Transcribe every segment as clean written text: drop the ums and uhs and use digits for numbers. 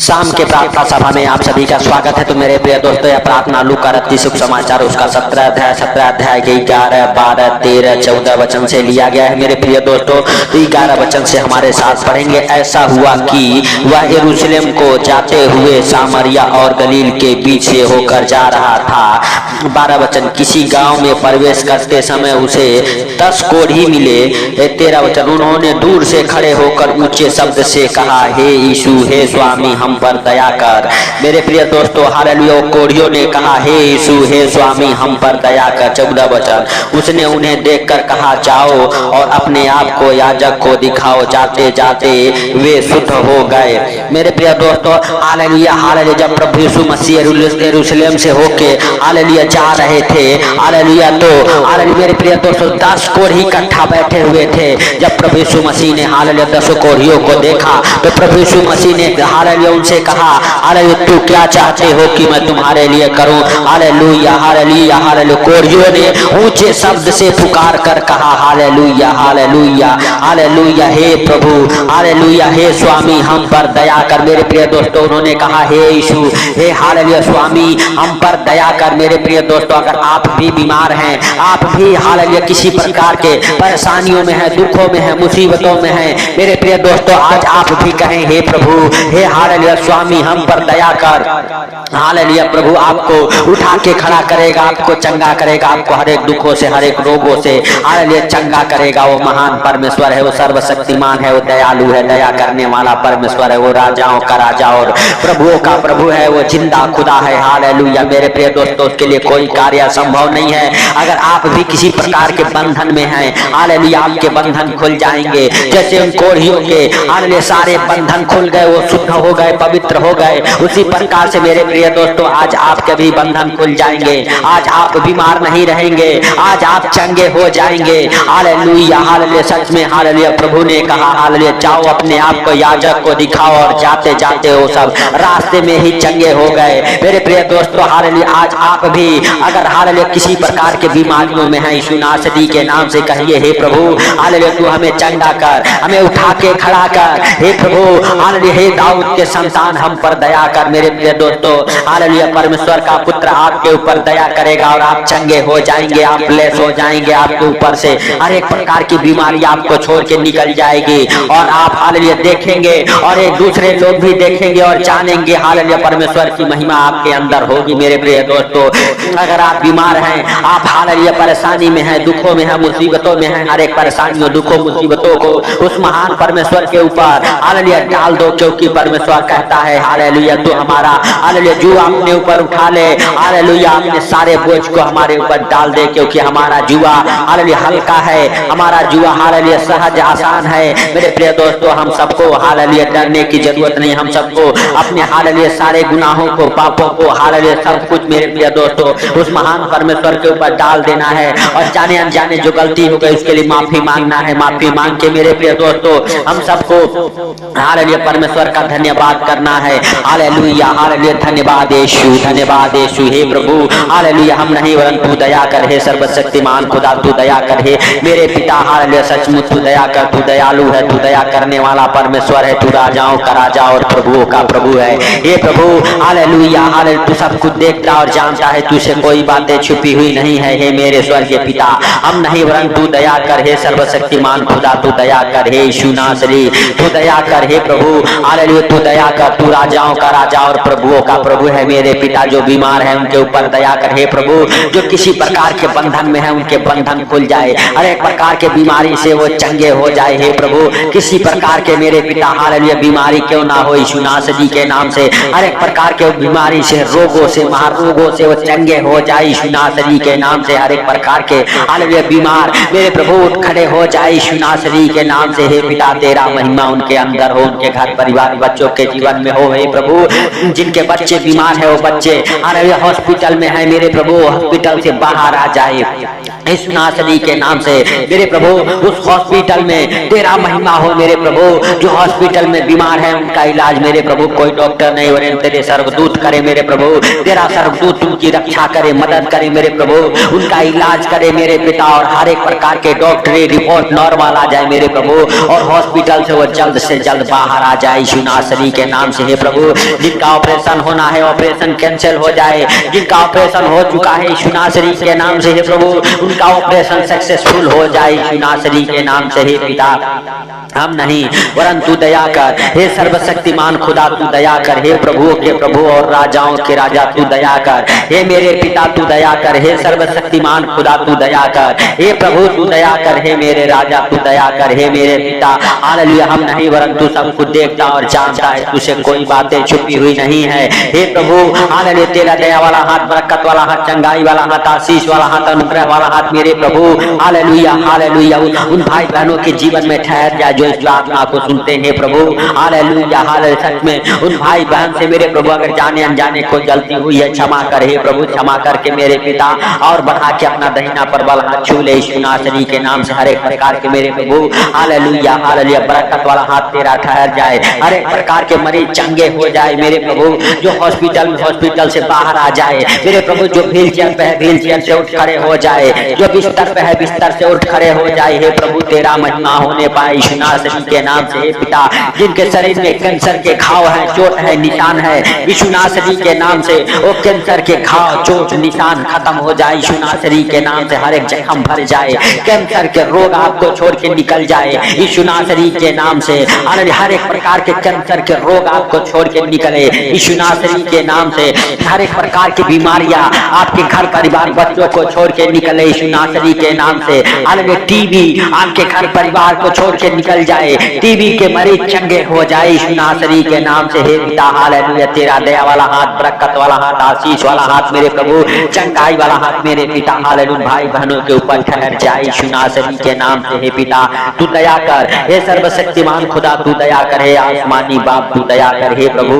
शाम के प्रार्थना सभा में आप सभी का स्वागत है। तो मेरे प्रिय दोस्तों, यह प्रार्थना लूका रत्ती शुभ समाचार उसका 17 अध्याय के 11, 12, 13, 14 वचन से लिया गया है। मेरे प्रिय दोस्तों, 11 वचन से हमारे साथ पढ़ेंगे। ऐसा हुआ कि वह यरूशलेम को जाते हुए सामरिया और गलील के बीच से होकर जा रहा था। 12 वचन, किसी गांव में प्रवेश करते समय उसे 10 कोढ़ी मिले। 13 वचन, उन्होंने दूर से खड़े होकर ऊंचे शब्द से कहा, हे यीशु, हे स्वामी, हम पर दया कर। मेरे प्रिय दोस्तों, हालेलुया, कोढ़ियों ने कहा, हे यीशु, हे स्वामी, हम पर दया कर। 14 वचन, उसने उन्हें देखकर कहा, जाओ और अपने आप को याजक को दिखाओ। जाते जाते वे शुद्ध हो गए। मेरे प्रिय दोस्तों, हालेलुया, हालेलुया, जब प्रभु यीशु मसीह यरूशलेम से होके हालेलुया जा रहे थे, हालेलुया, तो हालेलुया मेरे प्रिय दोस्तों 10 कोढ़ी इकट्ठा बैठे हुए थे। जब प्रभु यीशु मसीह ने हालेलुया 10 कोढ़ियों को देखा तो प्रभु यीशु मसीह ने हालेलुया उनसे कहा, हालेलुया, तू क्या चाहते हो कि मैं तुम्हारे लिए करूं? हालेलुया, हालेलुया, हालेलुया, कोढ़ियों ने ऊंचे शब्द से पुकार कर कहा, हालेलुया, हालेलुया, हालेलुया, हे प्रभु, हालेलुया, हे स्वामी, हम पर दया कर। मेरे प्रिय दोस्तों, उन्होंने कहा, हे यीशु, हे हालेलुया स्वामी, हम पर दया कर। मेरे प्रिय दोस्तों, अगर आप भी बीमार हैं, आप भी हालेलुया किसी प्रकार के परेशानियों में हैं, दुखों में हैं, मुसीबतों में हैं, मेरे प्रिय दोस्तों, आज आप भी कहें, हे प्रभु, हे हालेलुया स्वामी, हम पर दया कर। हालेलुया, प्रभु आपको उठा के खड़ा करेगा, आपको चंगा करेगा, आपको हर एक दुखों से, हर एक रोगों से हालेलुया चंगा करेगा। वो महान परमेश्वर है, वो सर्वशक्तिमान है, वो दयालु है, दया करने वाला परमेश्वर है, वो राजाओं का राजा और प्रभुओं का प्रभु है, वो जिंदा खुदा है। हालेलुया, मेरे प्रिय दोस्तों, उसके लिए कोई कार्य संभव नहीं है। अगर आप भी किसी प्रकार के बंधन में हैं, हालेलुया, आपके बंधन खुल जाएंगे। जैसे उन कोढ़ियों के हालेलुया सारे बंधन खुल गए, वो शुद्ध हो गए, पवित्र हो गए, उसी प्रकार से मेरे प्रिय दोस्तों आज आपके भी बंधन खुल जाएंगे। आज आप बीमार नहीं रहेंगे, आज आप चंगे हो जाएंगे। हालेलुया, हालेलुया, सच में हालेलुया, प्रभु ने कहा, हालेलुया, जाओ अपने आप को याजक को दिखाओ, और जाते जाते वो सब रास्ते में ही चंगे हो गए। मेरे प्रिय दोस्तों, हालेलुया, आज आप भी अगर हालेलुया किसी प्रकार के बीमारियों में हैं, यीशु नासरी के नाम से कहिए, हे प्रभु, हालेलुया, तू हमें चंगा कर, हमें उठा के खड़ा कर। हे प्रभु, हालेलुया, हे दाऊद के संतान, हम पर दया कर। मेरे प्रिय दोस्तों, हालेलुया, परमेश्वर का पुत्र आपके ऊपर दया करेगा और आप चंगे हो जाएंगे, आप ब्लेस हो जाएंगे। आपके ऊपर से हर एक प्रकार की बीमारी आपको छोड़ के निकल जाएगी और आप हालेलुया देखेंगे और एक दूसरे लोग भी देखेंगे और जानेंगे, हालेलुया, परमेश्वर की महिमा आपके अंदर होगी। मेरे प्रिय दोस्तों, अगर आप बीमार हैं, आप हालेलुया परेशानी में हैं, दुखों में हैं, मुसीबतों में हैं, हर एक परेशानियों, दुखों, मुसीबतों को उस महान परमेश्वर के ऊपर हालेलुया डाल दो, क्योंकि परमेश्वर कहता है, हालेलुया, तू हमारा हालेलुया जुआ अपने ऊपर उठा ले, हालेलुया, अपने सारे बोझ को हमारे ऊपर डाल दे, क्योंकि हमारा जुआ हालेलुया हल्का है, हमारा जुआ हालेलुया सहज आसान है। मेरे प्रिय दोस्तों, हम सबको हालेलुया डरने की जरूरत नहीं, हम सबको अपने हालेलुया सारे गुनाहों को, पापों को, हालेलुया सब कुछ मेरे प्रिय दोस्तों उस महान परमेश्वर के ऊपर डाल देना है और जाने अनजाने जो गलती हो गई उसके लिए माफी मांगना है। माफी मांग के मेरे प्रिय दोस्तों हम सबको हालेलुया परमेश्वर का धन्यवाद करना है। हालेलुया, हालेलुया, धन्यवाद यीशु, धन्यवाद यीशु, हे प्रभु, हालेलुया, हम नहीं वरन तू दया कर, हे सर्वशक्तिमान खुदा, तू दया कर, हे मेरे पिता, हालेलुया, सचमुच तू दया कर, तू दयालु है, तू दया करने वाला परमेश्वर है, तू राजाओं का राजा और प्रभुओं का प्रभु है। हे प्रभु, हालेलुया, हालेलुया, तू सब कुछ देखता और जानता है, तुझसे कोई बातें छुपी हुई नहीं है। हे मेरे स्वर्गीय पिता, हम नहीं वरन तू दया कर, हे सर्वशक्तिमान खुदा, तू दया कर, हे यीशु नासरी, तू दया कर, हे प्रभु, हालेलुया, तू दया कर, तू राजाओं का राजा और प्रभुओं का प्रभु है। मेरे पिता जो बीमार है उनके ऊपर दया कर, हे प्रभु, जो किसी प्रकार के बंधन में है उनके बंधन खुल जाए, हर एक प्रकार के बीमारी से वो चंगे हो जाए। हे प्रभु, किसी प्रकार के मेरे पिता हालेलुया बीमारी क्यों ना हो, यीशु नासरी के नाम से हर एक प्रकार के बीमारी से, रोगों से, महारोगों से वो चंगे हो जाए, यीशु नासरी के नाम से हर एक प्रकार के हालेलुया बीमार मेरे प्रभु उठ खड़े हो जाए, यीशु नासरी के नाम से। हे पिता, तेरा महिमा उनके अंदर हो, उनके घर परिवार बच्चों के जीवन में हो। हे प्रभु, जिनके बच्चे बीमार है वो बच्चे हालेलुया हॉस्पिटल में है, मेरे प्रभु हॉस्पिटल से बाहर आ जाए, इस नासरी के नाम से मेरे प्रभु उस हॉस्पिटल में तेरा महिमा हो मेरे प्रभु। जो हॉस्पिटल में बीमार है उनका इलाज मेरे प्रभु कोई डॉक्टर नहीं वरन तेरे स्वर्गदूत करे मेरे प्रभु। तेरा स्वर्गदूत उनकी रक्षा करे, मदद करे मेरे प्रभु, उनका इलाज करे मेरे पिता। और हर एक प्रकार के डॉक्टरी रिपोर्ट नॉर्मल आ जाए मेरे प्रभु, और हॉस्पिटल से वो जल्द से जल्द बाहर आ जाए यीशु नासरी के नाम से। हे प्रभु, जिनका ऑपरेशन होना है ऑपरेशन कैंसिल हो जाए, जिनका ऑपरेशन हो चुका है यीशु नासरी के नाम से हे प्रभु उनका ऑपरेशन सक्सेसफुल हो जाए यीशु नासरी के नाम से। हे पिता, हम नहीं वरन तू दया कर। हे सर्वशक्तिमान खुदा तू दया कर। हे प्रभुओं के प्रभु और राजाओं के राजा तू दया कर। हे मेरे पिता तू दया कर। हे सर्वशक्तिमान खुदा तू दया कर। हे प्रभु तू दया कर। हे मेरे राजा तू दया कर। हे मेरे पिता हालेलुया, हम नहीं वरन तू सब कुछ देखता और जानता है, तुझसे कोई बातें छुपी हुई नहीं है। हे प्रभु हालेलुया, तेरा दया वाला हाथ, बरकत वाला हाथ, चंगाई वाला हाथ, आशीष वाला हाथ, अनुग्रह वाला हाथ मेरे प्रभु हालेलुया हालेलुया उन भाई बहनों के जीवन में ठहर जाए जो इस प्रार्थना को सुनते हैं प्रभु हालेलुया हालेलुया। सच में उन भाई बहन से मेरे प्रभु अगर जाने अनजाने कोई गलती हुई है क्षमा कर हे प्रभु, क्षमा करके मेरे पिता और बढ़ा के अपना दहिना पर बल हाथ छू ले यीशु नासरी के नाम से। हर एक प्रकार के मेरे प्रभु हालेलुया हालेलुया बरकत वाला हाथ तेरा ठहर जाए, हर एक प्रकार के मरीज चंगे हो जाए मेरे प्रभु, जो हॉस्पिटल से बाहर आ जाए मेरे प्रभु, जो व्हील चेयर पे है व्हील चेयर से उठ खड़े हो जाए, जो बिस्तर पे है बिस्तर से उठ खड़े हो जाए। हे प्रभु तेरा महिमा होने पाए यीशु नासरी के नाम से। हे पिता, जिनके शरीर में कैंसर के घाव है, चोट है, निशान है यीशु नासरी के नाम से, वो कैंसर के घाव चोट निशान खत्म हो जाए यीशु नासरी के नाम से। हर एक जख्म भर जाए, कैंसर के रोग आपको छोड़ के निकल जाए यीशु नासरी के नाम से। हर एक प्रकार के कैंसर के रोग आपको छोड़ के निकले यीशु नासरी के नाम से। हर एक प्रकार की बीमारियां आपके घर परिवार बच्चों को छोड़ के निकले यीशु नासरी के नाम से। हालेलुया, टीबी आपके घर परिवार को छोड़ के निकल जाए, टीबी के मरीज चंगे हो जाए यीशु नासरी के नाम से। हे पिता हालेलुया, तेरा दया वाला हाथ, बरकत वाला हाथ, आशीष वाला हाथ मेरे प्रभु, चंगाई वाला हाथ मेरे पिता हालेलुया भाई बहनों के ऊपर ठहर जाए यीशु नासरी के नाम से। हे पिता तू दया कर। हे सर्वशक्तिमान खुदा तू दया कर। हे आसमानी बाप तू दया कर। हे प्रभु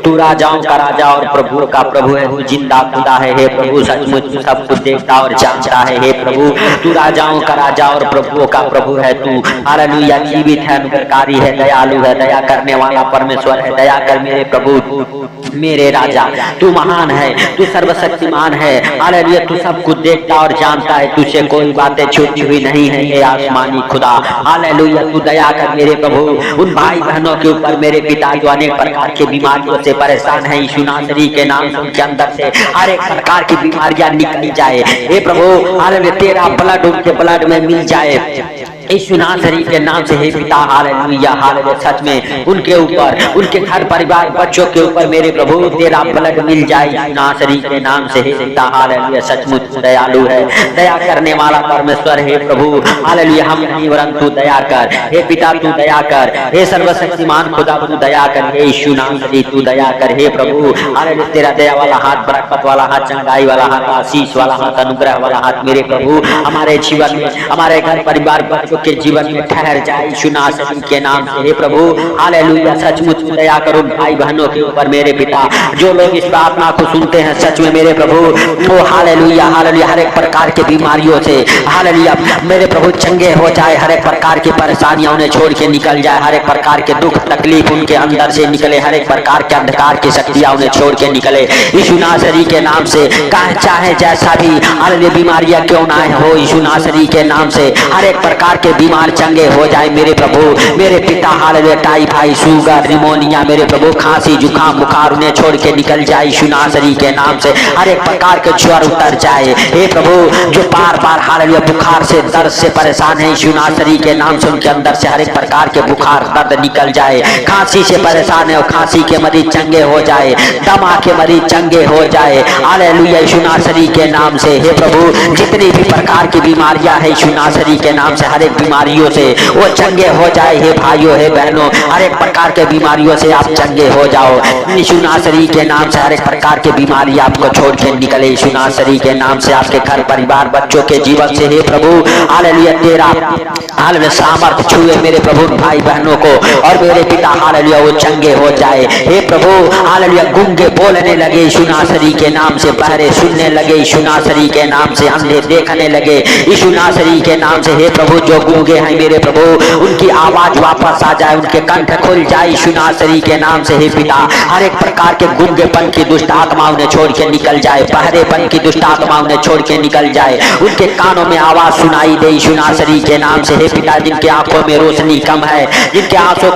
तू राजाओं का राजा और प्रभु का प्रभु है, तू जिंदा खुदा है। हे प्रभु सचमुच तू सब कुछ देखता और जानता है। हे प्रभु तू राजाओं का राजा और प्रभुओं का प्रभु है। तू हालेलुया जीवित है, अनुग्रहकारी है, दयालु है, दया करने वाला परमेश्वर है। दया कर मेरे प्रभु मेरे राजा, तू महान है, तू सर्वशक्तिमान है। हालेलुया, तू सब कुछ देखता और जानता है, तुझसे कोई बातें छूटी हुई नहीं है। हे आसमानी खुदा हालेलुया, तू दया कर मेरे प्रभु उन भाई बहनों के ऊपर मेरे पिता जो अनेक प्रकार की बीमारियों से परेशान है यीशु नासरी के नाम से। उनके अंदर से हर एक प्रकार की बीमारियां निकल जाए हे प्रभु हालेलुया, तेरा ब्लड उनके ब्लड में मिल जाए यीशु नासरी के नाम से। हे पिता हालेलुया हालेलुया, सच में उनके ऊपर, उनके घर परिवार बच्चों के ऊपर मेरे प्रभु तेरा ब्लड मिल जाए यीशु नासरी के नाम से। हे पिता हालेलुया, सचमुच दयालु है, दया करने वाला परमेश्वर। हे प्रभु हालेलुया, हम नहीं वरन तू दया कर। हे पिता तू दया कर। हे सर्वशक्तिमान खुदा तू दया कर। हे यीशु नासरी तू दया कर। हे प्रभु हालेलुया, तेरा दया वाला हाथ, बरकत वाला हाथ, चंगाई वाला हाथ, आशीष वाला हाथ, अनुग्रह वाला हाथ मेरे प्रभु हमारे जीवन में, हमारे घर परिवार बच्चों के जीवन में ठहर जाए यीशु नासरी के नाम से। हे प्रभु हालेलुया, सचमुच दया करो भाई बहनों के ऊपर मेरे पिता, जो लोग इस प्रार्थना को सुनते हैं सच में मेरे प्रभु वो हालेलुया हालेलुया हर एक प्रकार के बीमारियों से हालेलुया मेरे प्रभु चंगे हो जाए, हर एक प्रकार की परेशानियां उन्हें छोड़ के निकल जाए, हर एक प्रकार के दुख तकलीफ उनके अंदर से निकले, हर एक प्रकार के अंधकार की शक्तियां उन्हें छोड़ के निकले यीशु नासरी के नाम से। चाहे जैसा भी हालेलुया बीमारियां क्यों ना हो यीशु नासरी के नाम से हर एक प्रकार के बीमार चंगे हो जाए मेरे प्रभु मेरे पिता हालेलुया। टाइफाइड, शुगर, निमोनिया मेरे प्रभु, खांसी, जुकाम, बुखार उन्हें छोड़ के निकल जाए यीशु नासरी के नाम से। हर एक प्रकार के ज्वर उतर जाए हे प्रभु, जो बार बार हालेलुया बुखार से, दर्द से परेशान है यीशु नासरी के नाम से, उनके अंदर से हर एक प्रकार के बुखार दर्द निकल जाए। खांसी से परेशान है और खांसी के मरीज चंगे हो जाए, दमा के मरीज चंगे हो जाए हालेलुया यीशु नासरी के नाम से। हे प्रभु जितनी भी प्रकार की बीमारियां है यीशु नासरी के नाम से हर एक बीमारियों से वो चंगे हो जाए। हे भाइयों, हे बहनों, हर एक प्रकार के बीमारियों से आप चंगे हो जाओ यीशु नासरी के नाम से। हर एक प्रकार की बीमारी आपको छोड़ के निकले यीशु नासरी के नाम से। आपके घर परिवार बच्चों के जीवन से हे प्रभु हालेलुया तेरा हालेलुया सामर्थ छुए मेरे प्रभु भाई बहनों को, और मेरे पिता हालेलुया वो चंगे हो जाए। हे प्रभु हालेलुया गूंगे बोलने लगे यीशु नासरी के नाम से, बहरे सुनने लगे यीशु नासरी के नाम से, अंधे देखने लगे यीशु नासरी के नाम से। हे प्रभु जो गूंगे हैं मेरे प्रभु उनकी आवाज वापस आ जाए, उनके कंठ खुल जाए यीशु नासरी के नाम से। हे पिता हर एक प्रकार के गूंगेपन की दुष्ट आत्माओं ने छोड़ के निकल जाए, बहरेपन की दुष्ट आत्माओं ने छोड़ के निकल जाए, उनके कानों में आवाज सुनाई दे यीशु नासरी के नाम से। हे पिता जिनके आंखों में रोशनी कम है, जिनके आंखों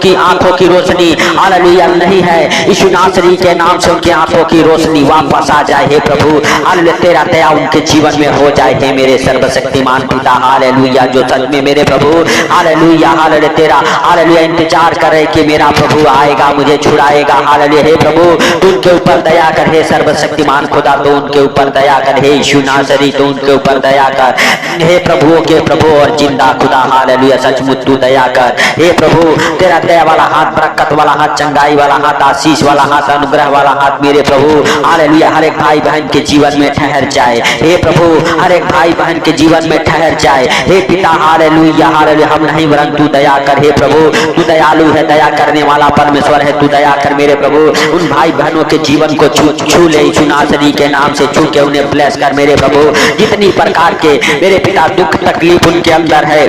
की रोशनी हालेलुया नहीं है, यीशु नासरी के नाम से उनकी आंखों की रोशनी वापस आ जाए। हे प्रभु हालेलुया तेरा दया उनके जीवन में हो जाए। हे मेरे सर्वशक्तिमान पिता हालेलुया जो सच में मेरे प्रभु हालेलुया हालेलुया तेरा हालेलुया इंतजार करे कि मेरा प्रभु आएगा मुझे छुड़ाएगा। हालेलुया हे प्रभु तू उनके ऊपर दया कर। हे सर्वशक्तिमान खुदा तो उनके ऊपर दया कर। हे यीशु नासरी तो उनके ऊपर दया कर। हे प्रभुओं के प्रभु और जिंदा खुदा हालेलुया सचमुच तू दया कर। हे प्रभु तेरा दया वाला हाथ, बरकत वाला हाथ, चंगाई वाला हाथ, आशीष वाला हाथ, अनुग्रह वाला हाथ मेरे प्रभु हालेलुया हर एक भाई बहन के जीवन में ठहर जाए। हे प्रभु हर एक भाई बहन के जीवन में ठहर जाए। हे पिता हालेलुया हालेलुया हम नहीं वरन तू दया कर। हे प्रभु तू दयालु है, दया करने वाला परमेश्वर है, तू दया कर मेरे प्रभु। उन भाई बहनों के जीवन को छू ले यीशु नासरी के नाम से, छू के उन्हें ब्लेस कर मेरे प्रभु। जितनी प्रकार के मेरे पिता दुख तकलीफ उनके अंदर है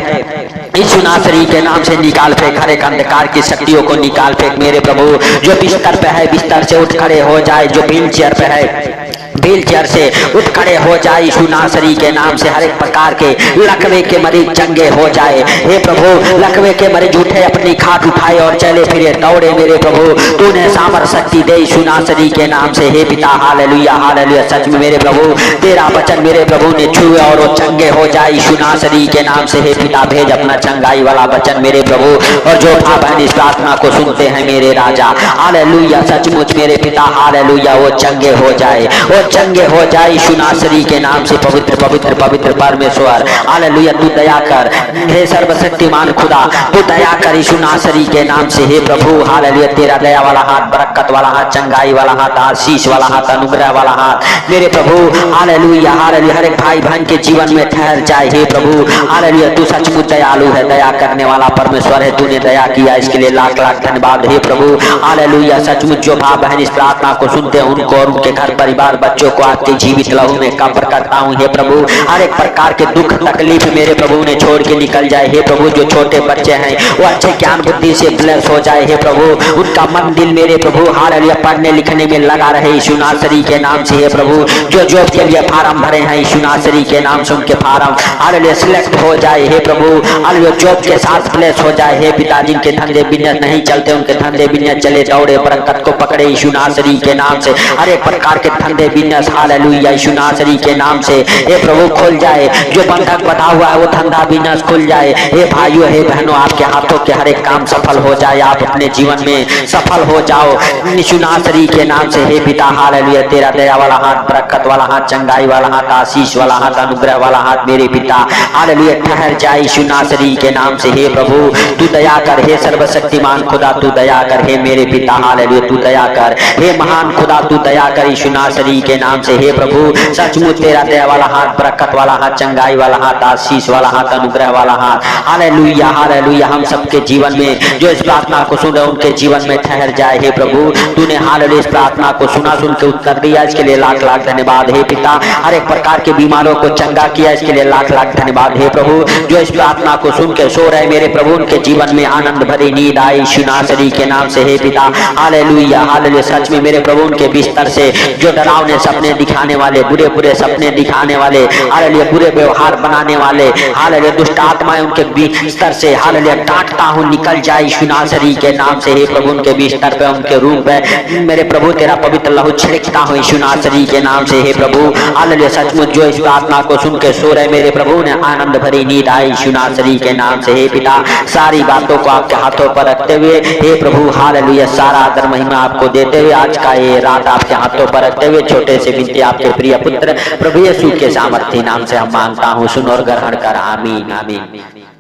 यीशु नासरी के नाम से निकाल फेंक। हर एक अंधकार की शक्तियों को निकाल फेंक मेरे प्रभु। जो बिस्तर पे है बिस्तर से उठ खड़े हो जाए, जो व्हील चेयर पे है व्हील चेयर से उठ खड़े हो जाए यीशु नासरी के नाम से। हर एक प्रकार के लकवे के मरीज चंगे हो जाए। हे प्रभु लकवे के मरीज उठे, अपनी खाट उठाए और चले फिरे दौड़े मेरे प्रभु। तूने सामर्थ शक्ति दे यीशु नासरी के नाम से। हे पिता हालेलुया हालेलुया सच में मेरे प्रभु तेरा वचन मेरे प्रभु ने छुए और वो चंगे हो जाए यीशु नासरी के नाम से। हे पिता भेज अपना चंगाई वाला वचन मेरे प्रभु, और जो बहन इस प्रार्थना को सुनते हैं मेरे राजा हालेलुया सचमुच मेरे पिता हालेलुया वो चंगे हो जाए, वो चंगे हो जाए यीशु नासरी के नाम से। पवित्र पवित्र पवित्र परमेश्वर हालेलुया तू दया कर। हे सर्वशक्तिमान खुदा तू दया कर यीशु नासरी के नाम से। हे प्रभु हालेलुया तेरा दया वाला हाथ, बरकत वाला हाथ, चंगाई वाला हाथ, आशीष वाला हाथ, अनुग्रह वाला हाथ मेरे प्रभु हालेलुया हालेलुया हर एक भाई बहन के जीवन में ठहर जाए। हे प्रभु हालेलुया तू सचमुच दयालु है, दया करने वाला परमेश्वर है, तूने दया किया इसके लिए लाख लाख धन्यवाद। हे प्रभु हालेलुया सचमुच जो भाई बहन इस प्रार्थना को सुनते हैं उनको और उनके घर परिवार बच्चों को आपके जीवित लहू में कब्र करता हूँ। हे प्रभु हर एक प्रकार के दुख तकलीफ मेरे प्रभु ने छोड़ के निकल जाए। हे प्रभु जो छोटे बच्चे हैं वो अच्छे ज्ञान बुद्धि से ब्लेस हो जाए। हे प्रभु उनका मन दिल मेरे प्रभु हालेलुया पढ़ने लिखने में लगा रहे यीशु नासरी के नाम से। हे प्रभु जो जॉब के लिए फार्म भरे हैं यीशु नासरी के नाम से उनके फार्म हालेलुया सिलेक्ट हो जाए। हे प्रभु हालेलुया जॉब के साथ ब्लेस हो जाए। हे पिता जिनके धंधे बिजनेस नहीं चलते उनके धंधे बिजनेस चले, दौड़े बरकत को पकड़े यीशु नासरी के नाम से। हर एक प्रकार के धंधे बिजनेस हालेलुया यीशु नासरी के नाम से हे प्रभु खुल जाए। जो बंधक बता हुआ है वो धंधा बिजनेस खुल जाए। हे भाइयों हे बहनों आपके हाथों के हर एक काम सफल हो जाए, आप अपने जीवन में सफल हो जाओ यीशु नासरी के नाम से। हे पिता हालेलुया तेरा दया वाला हाथ, बरकत वाला हाथ, चंगाई वाला हाथ, आशीष वाला हाथ, अनुग्रह वाला हाथ मेरे पिता हालेलुया ठहर जाए यीशु नासरी के नाम से। हे प्रभु तू दया कर। हे सर्वशक्तिमान खुदा तू दया कर। हे मेरे पिता हालेलुया तू दया कर। हे महान खुदा तू दया कर यीशु नासरी के नाम से। हे प्रभु सचमुच तेरा दया वाला हाथ, बरकत वाला हाथ, चंगाई वाला हाथ, आशीष वाला हाथ, अनुग्रह वाला हाथ हालेलुया हालेलुया हम सबके जीवन में जो इस प्रार्थना को सुने उनके जीवन में ठहर जाए। हे प्रभु तूने हालेलुया इस प्रार्थना को सुना, सुन के उत्तर दिया, इसके लिए लाख लाख धन्यवाद। हे पिता हर एक प्रकार के बीमारों को चंगा किया, इसके लिए लाख लाख धन्यवाद। हे प्रभु जो इस प्रार्थना को सुन के सो रहे मेरे प्रभु उनके जीवन में आनंद भरी नींद आई यीशु नासरी के नाम से। हे पिता हालेलुया हालेलुया सच में मेरे प्रभु उनके बिस्तर से जो डरावने सपने दिखाने वाले, बुरे बुरे सपने दिखाने वाले हालेलुया, बुरे व्यवहार बनाने वाले हालेलुया दुष्ट आत्माएं उनके बिस्तर से हालेलुया डांटता हूं निकल जाए यीशु नासरी के नाम से। हे प्रभु उनके बिस्तर पे उनके रूम पे मेरे प्रभु तेरा पवित्र लहू छिड़कता हूं यीशु नासरी के नाम से। हे प्रभु हालेलुया सचमुच जो इस प्रार्थना को सुन के सो रहे मेरे प्रभु ने आनंद भरी नींद आई यीशु नासरी के नाम से। हे पिता सारी बातों को आपके हाथों पर रखते हुए हे प्रभु हालेलुया सारा आदर महिमा आपको देते हुए आज का ये रात आपके हाथों पर रखते हुए छोटे से विनती आपके प्रिय पुत्र प्रभु यीशु के सामर्थ्य नाम से हम मांगता हूँ, सुन और ग्रहण कर। आमीन आमीन।